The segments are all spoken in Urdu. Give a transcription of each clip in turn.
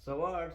8:15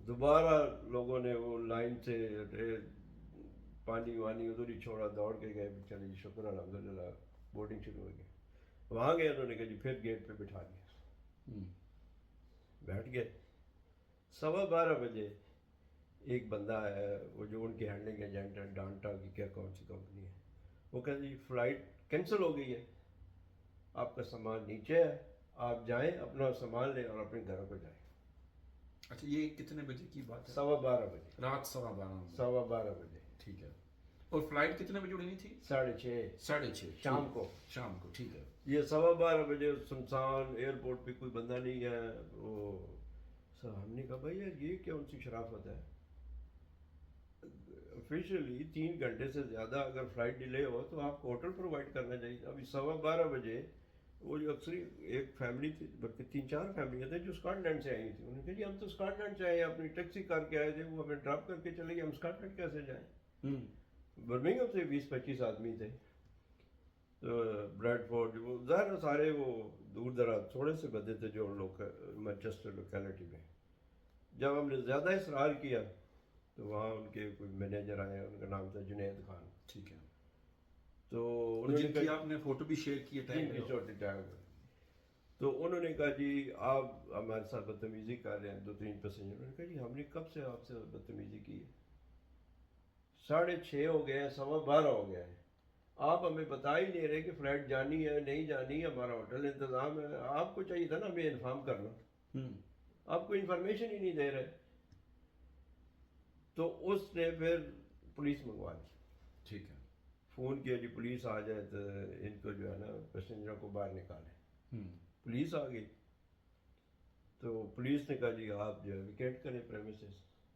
دوبارہ لوگوں نے وہ لائن سے پانی وانی ادھر ہی چھوڑا, دوڑ کے گئے, چلے جی شکر الحمدللہ بورڈنگ شروع ہو گئی. وہاں گئے, انہوں نے کہا جی پھر گیٹ پہ بٹھا دیا, بیٹھ گئے. 12:15 بجے ایک بندہ ہے وہ جو ان کے ہینڈلنگ ایجنٹ ہے, ڈانٹا کی کیا کون سی کمپنی ہے, وہ کہتے جی فلائٹ کینسل ہو گئی ہے, آپ کا سامان نیچے ہے, آپ جائیں اپنا سامان لیں اور اپنے گھروں کو جائیں. اچھا یہ کتنے بجے کی بات ہے؟ 12:15 بجے, رات 12:15. 12:15 بجے. ٹھیک ہے. اور فلائٹ کتنے بجے اڑنی تھی؟ 6:30 6:30 شام کو. شام کو. ٹھیک ہے. یہ 12:15 بجے سنسان, ایئرپورٹ پہ کوئی بندہ نہیں ہے. وہ ہم نے کہا بھائی یار یہ کون سی شرافت ہے, آفیشیلی 3 گھنٹے سے زیادہ اگر فلائٹ ڈیلے ہو تو آپ کو ہوٹل پرووائڈ کرنا چاہیے. ابھی 12:15 بجے وہ جو اکثر ایک فیملی تھی, بلکہ 3-4 فیملیاں تھیں جو اسکاٹ لینڈ سے آئی تھیں. انہوں نے کہا جی ہم تو اسکاٹ لینڈ سے آئے ہیں, اپنی ٹیکسی کر کے آئے تھے, وہ ہمیں ڈراپ کر کے چلے گئے, ہم اسکاٹ لینڈ کیسے جائیں. برمنگھم سے 20-25 آدمی تھے, تو بریڈ فورڈ, وہ ظاہر سارے وہ دور دراز تھوڑے سے بندے تھے جو لوگ مانچسٹر لوکیلٹی میں. جب ہم نے زیادہ اصرار کیا تو وہاں ان کے کوئی مینیجر آئے, ان کا نام تھا جنید خان. ٹھیک ہے. تو انہوں نے کہا آپ نے فوٹو بھی شیئر کیے ٹائم. تو انہوں نے کہا جی آپ ہمارے ساتھ بدتمیزی کر رہے ہیں. 2-3 پیسنجر, انہوں نے کہا جی ہم نے کب سے آپ سے بدتمیزی کی ہے, 6:30 ہو گئے ہیں, 12:15 ہو گئے ہیں, آپ ہمیں بتا ہی نہیں رہے کہ فلائٹ جانی ہے نہیں جانی ہے, ہمارا ہوٹل انتظام ہے, آپ کو چاہیے تھا نا ہمیں انفارم کرنا, آپ کو انفارمیشن ہی نہیں دے رہے. تو اس نے پھر پولیس منگوا لی. ٹھیک ہے. فون کیا جی پولیس آ جائے تو ان کو جو ہے نا پیسنجروں کو باہر نکالیں. پولیس آ گئی تو پولیس نے کہا جی آپ جو ہے ویکیٹ کریں پریمیسز.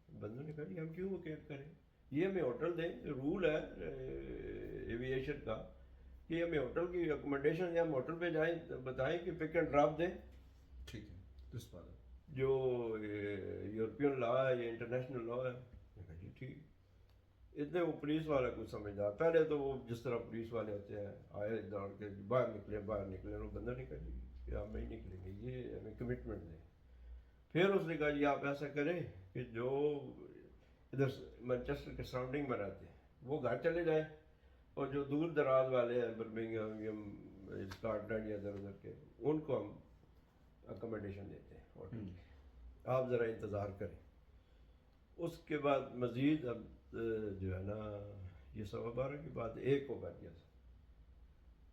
بندوں نے کہا جی ہم کیوں ویکیٹ کریں, یہ ہمیں ہوٹل دیں, رول ہے ایویشن کا کہ ہمیں ہوٹل کی اکوموڈیشن یا ہم ہوٹل پہ جائیں بتائیں کہ پک اینڈ ڈراپ دیں. ٹھیک ہے. درست بات ہے. جو یورپین لا ہے یا انٹرنیشنل لا ہے. جی ٹھیک. اتنے وہ پولیس والا کچھ سمجھدار, پہلے تو وہ جس طرح پولیس والے ہوتے ہیں آئے دوڑ کے باہر نکلے باہر نکلے, وہ بندہ نہیں کہا جی کہ آپ نہیں نکلیں گے, یہ ہمیں کمٹمنٹ دیں. پھر اس نے کہا جی آپ ایسا کریں کہ جو ادھر مانچسٹر کے سراؤنڈنگ میں رہتے ہیں وہ گھر چلے جائیں, اور جو دور دراز والے ہیں برمنگھم اسکاٹ لینڈ یا ادھر ادھر کے, ان کو ہم اکوموڈیشن دیتے ہیں ہوٹل کی, آپ ذرا انتظار کریں. اس کے بعد مزید اب جو ہے نا یہ 12:15 کی بات 1 کو بج گیا تھا,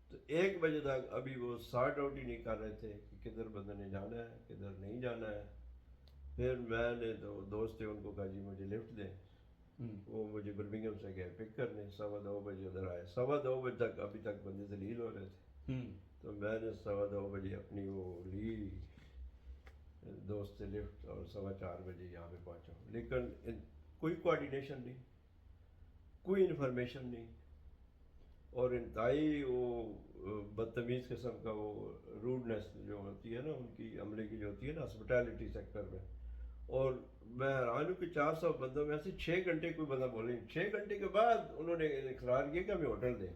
تو 1 بجے تک ابھی وہ سارٹ آؤٹ ہی نہیں کر رہے تھے کہ کدھر بندے نے جانا ہے کدھر نہیں جانا ہے. پھر میں نے تو دوست تھے ان کو کہا جی مجھے لفٹ دیں, وہ مجھے برمنگھم سے گئے پک کرنے. 2:15 بجے ادھر آئے, 2:15 بجے تک ابھی تک بندے ذلیل ہو رہے تھے. تو میں نے 2:15 بجے اپنی وہ لی دوست سے لفٹ, اور 4:15 بجے یہاں پہ پہنچا. لیکن کوئی کوآرڈینیشن نہیں, کوئی انفارمیشن نہیں, اور انتہائی وہ بدتمیز قسم کا وہ روڈنیس جو ہوتی ہے نا ان کی عملے کی جو ہوتی ہے نا ہاسپٹیلٹی سیکٹر میں. اور میں حیران ہوں کہ 400 بندوں میں سے 6 گھنٹے کوئی بندہ بولے, 6 گھنٹے کے بعد انہوں نے اقرار کیا کہ ہمیں ہوٹل دیں,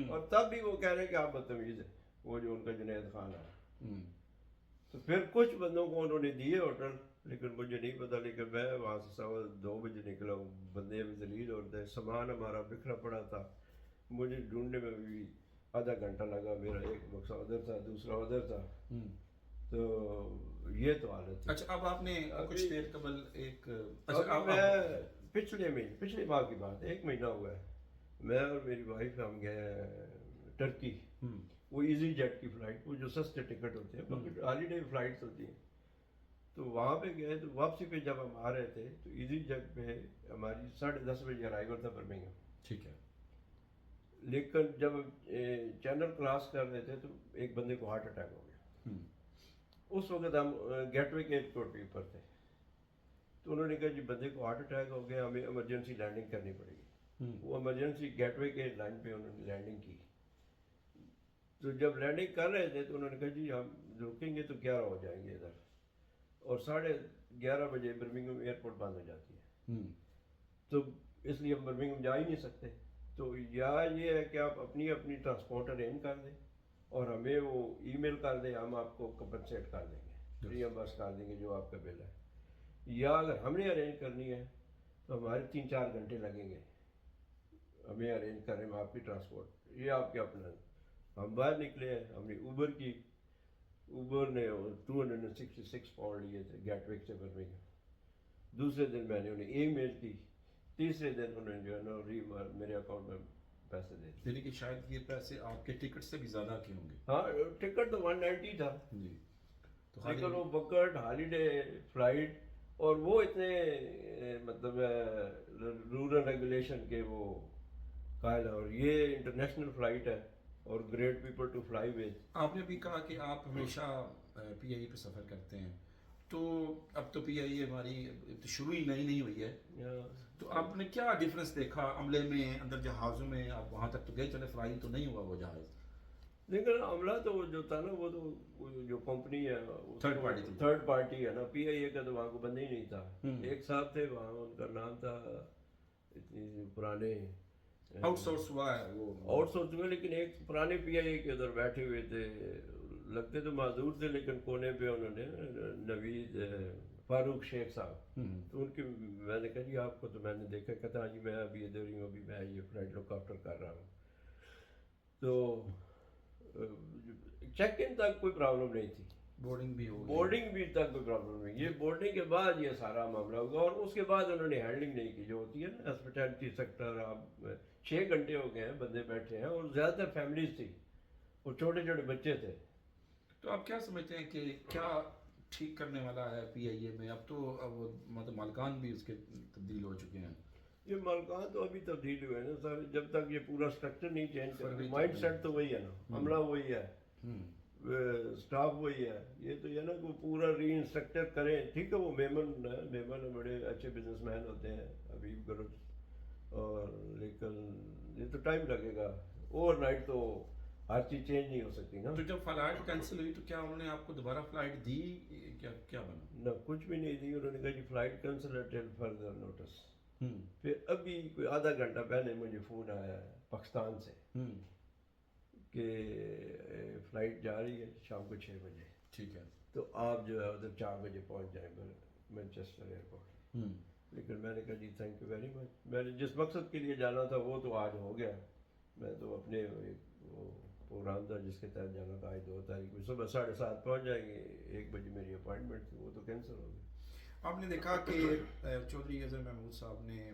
اور تب بھی وہ کہہ رہے ہیں کہ آپ بدتمیز ہیں, وہ جو ان کا جنید خان ہے. تو پھر کچھ بندوں کو انہوں نے دیے ہوٹل, لیکن مجھے نہیں پتا. لیکن میں وہاں سے 2:15 بجے نکلا ہوں, بندے بھی ذلیل ہوتے ہیں, سامان ہمارا بکھرا پڑا تھا, مجھے ڈھونڈنے میں بھی آدھا گھنٹہ لگا. میرا ایک بکسا ادھر تھا دوسرا ادھر تھا. تو یہ تو حالت ہے. اچھا اب آپ نے کچھ دیر قبل ایک میں پچھلے ماہ کی بات 1 مہینہ ہوا ہے, میں اور میری وائف ہم گئے ٹرکی. وہ ایزی جیٹ کی فلائٹ, وہ جو سستے ٹکٹ ہوتے ہیں باقی ہالیڈے فلائٹس ہوتی ہیں. تو وہاں پہ گئے, تو واپسی پہ جب ہم آ رہے تھے تو ایزی جیٹ پہ ہماری 10:30 بجے ارائیول تھا برمنگھم. ٹھیک ہے. لیکن جب چینل کراس کر رہے تھے تو ایک بندے کو ہارٹ اٹیک ہو گیا. اس وقت ہم گیٹ وے کے ایئرپورٹ کے اوپر تھے. تو انہوں نے کہا جی بندے کو ہارٹ اٹیک ہو گیا, ہمیں ایمرجنسی لینڈنگ کرنی پڑے گی. وہ ایمرجنسی گیٹ وے کے لائن پہ انہوں نے لینڈنگ کی. تو جب لینڈنگ کر رہے تھے تو انہوں نے کہا جی ہم رکیں گے تو 11 ہو جائیں گے ادھر, اور 11:30 بجے برمنگھم ایئرپورٹ بند ہو جاتی ہے. تو اس لیے ہم برمنگھم جا ہی نہیں سکتے. تو یا یہ ہے کہ آپ اپنی ٹرانسپورٹ ارینج کر دیں اور ہمیں وہ ای میل کر دیں, ہم آپ کو کمپنسیٹ کر دیں گے, ری امبرس کر دیں گے جو آپ کا بل ہے. یا اگر ہم نے ارینج کرنی ہے تو ہمارے 3-4 گھنٹے لگیں گے، ہمیں ارینج کرنے میں آپ کی ٹرانسپورٹ، یہ آپ کے اپنا۔ ہم باہر نکلے ہیں، ہم نے اوبر کی، اوبر نے 266 پاؤنڈ لیے تھے گیٹ ویک سے برمنگھم۔ دوسرے دن میں نے انہیں ای میل کی، تیسرے دن انہوں نے جو ہے نا میرے اکاؤنٹ میں پیسے دے دیے۔ یعنی کہ شاید یہ پیسے آپ کے ٹکٹ سے بھی زیادہ کے ہوں گے؟ ہاں ٹکٹ تو 190 تھا، جی، تو لیکن وہ بکٹ ہالیڈے فلائٹ، اور وہ اتنے مطلب رورل ریگولیشن کے وہ قائل ہے، اور یہ انٹرنیشنل فلائٹ ہے اور great people to fly with. آپ نے بھی کہا کہ آپ ہمیشہ پی آئی اے پہ سفر کرتے ہیں، تو اب تو پی آئی اے ہماری شروع ہی نہیں ہوئی ہے، تو آپ نے کیا ڈفرنس دیکھا عملے میں، اندر جہازوں میں؟ آپ وہاں تک تو گئے، چلے فلائی تو نہیں ہوا وہ جہاز؟ لیکن عملہ تو جو تھا نا وہ تو جو کمپنی ہے تھرڈ پارٹی تھی، تھرڈ پارٹی ہے نا، پی آئی اے کا تو وہاں کو بندہ ہی نہیں تھا۔ ایک صاحب تھے وہاں، ان کا نام تھا، اتنی پرانے آؤٹ سورس ہوا ہے وہ، آؤٹ سورس ہوئے، لیکن ایک پرانے پی آئی اے کے ادھر بیٹھے ہوئے تھے، لگتے تو معذور تھے، لیکن کونے پہ انہوں نے نوید فاروق شیخ صاحب، تو ان کی میں نے کہا جی آپ کو تو میں نے دیکھا، کہتا ہاں جی میں ابھی ادھر ہی ہوں، ابھی میں یہ فلائٹ لک آفٹر کر رہا ہوں۔ تو چیک ان تک کوئی پرابلم نہیں تھی، بورڈنگ بھی ہو، بورڈنگ بھی تک کوئی پرابلم نہیں، یہ بورڈنگ کے بعد یہ سارا معاملہ ہوگا، اور اس کے بعد انہوں نے ہینڈلنگ نہیں کی جو ہوتی ہے نا ہاسپٹیلٹی سیکٹر۔ آپ 6 گھنٹے ہو گئے ہیں بندے بیٹھے ہیں، اور زیادہ تر فیملیز تھی اور چھوٹے چھوٹے بچے تھے۔ تو آپ کیا سمجھتے ہیں کہ کیا ٹھیک کرنے والا ہے پی آئی اے میں؟ اب تو وہ مطلب مالکان بھی اس کے تبدیل ہو چکے ہیں۔ یہ مالکان تو ابھی تبدیل ہوئے نا سر، جب تک یہ پورا اسٹرکچر نہیں چینج کرے، مائنڈ سیٹ تو وہی ہے نا، عملہ وہی ہے، اسٹاف وہی ہے، یہ تو یہ نا کہ پورا ری انسٹرکچر کریں۔ ٹھیک ہے وہ میمن بڑے اچھے بزنس مین ہوتے ہیں حبیب گرج، اور لیکن یہ تو ٹائم لگے گا، اوور نائٹ تو ہر چیز چینج نہیں ہو سکتی نا۔ تو جب فلائٹ کینسل ہوئی تو کیا انہوں نے آپ کو دوبارہ فلائٹ دی؟ کیا بنا؟ نہ کچھ بھی نہیں دی، انہوں نے کہا جی فلائٹ کینسل ہے ٹل فردر نوٹس۔ پھر ابھی کوئی آدھا گھنٹہ پہلے مجھے فون آیا ہے پاکستان سے کہ فلائٹ جا رہی ہے شام کو 6 بجے، ٹھیک ہے، تو آپ جو ہے ادھر 4 بجے پہنچ جائیں مینچسٹر ایئرپورٹ۔ لیکن میں نے کہا جی تھینک یو ویری مچ، میں نے جس مقصد کے لیے جانا تھا وہ تو آج ہو گیا، میں تو اپنے وہ پروگرام تھا جس کے تحت جانا تھا، آج 2 تاریخ میں صبح 7:30 پہنچ جائیں گے، 1 بجے میری اپائنٹمنٹ تھی، وہ تو کینسل ہو گئی۔ آپ نے دیکھا کہ چودھری اظہر محمود صاحب نے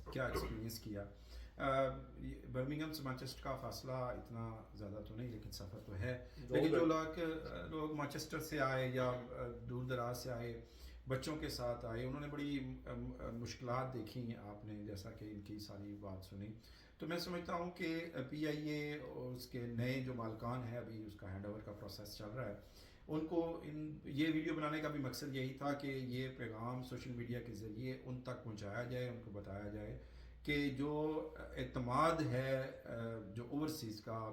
کیا ایکسپیرینس کیا؟ برمنگھم سے مانچسٹر کا فاصلہ اتنا زیادہ تو نہیں، لیکن سفر تو ہے، لیکن جو لوگ مانچسٹر سے آئے یا دور دراز سے آئے، بچوں کے ساتھ آئے، انہوں نے بڑی مشکلات دیکھی، آپ نے جیسا کہ ان کی ساری بات سنی، تو میں سمجھتا ہوں کہ پی آئی اے اور اس کے نئے جو مالکان ہیں، ابھی اس کا ہینڈ اوور کا پروسیس چل رہا ہے، ان کو یہ ویڈیو بنانے کا بھی مقصد یہی تھا کہ یہ پیغام سوشل میڈیا کے ذریعے ان تک پہنچایا جائے، ان کو بتایا جائے کہ جو اعتماد ہے جو اوورسیز کا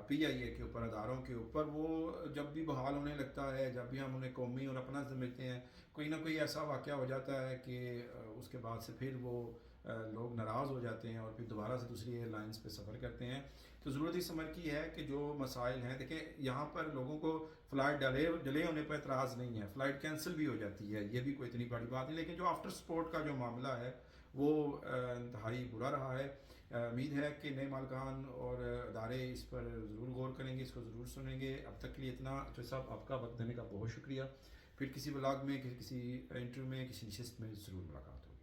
پی آئی اے کے اوپر، اداروں کے اوپر، وہ جب بھی بحال ہونے لگتا ہے، جب بھی ہم انہیں قومی اور اپنا سمجھتے ہیں، کوئی نہ کوئی ایسا واقعہ ہو جاتا ہے کہ اس کے بعد سے پھر وہ لوگ ناراض ہو جاتے ہیں اور پھر دوبارہ سے دوسری ایئر لائنس پہ سفر کرتے ہیں۔ تو ضرورت اس عمر کی ہے کہ جو مسائل ہیں، دیکھیں یہاں پر لوگوں کو فلائٹ ڈیلے ہونے پر اعتراض نہیں ہے، فلائٹ کینسل بھی ہو جاتی ہے، یہ بھی کوئی اتنی بڑی بات نہیں، لیکن جو آفٹر سپورٹ کا جو معاملہ ہے وہ انتہائی برا رہا ہے۔ امید ہے کہ نئے مالکان اور ادارے اس پر ضرور غور کریں گے، اس کو ضرور سنیں گے۔ اب تک کے لیے اتنا، تو صاحب آپ کا وقت دینے کا بہت شکریہ، پھر کسی ولاگ میں، کسی انٹرویو میں، کسی نشست میں ضرور ملاقات ہوگی۔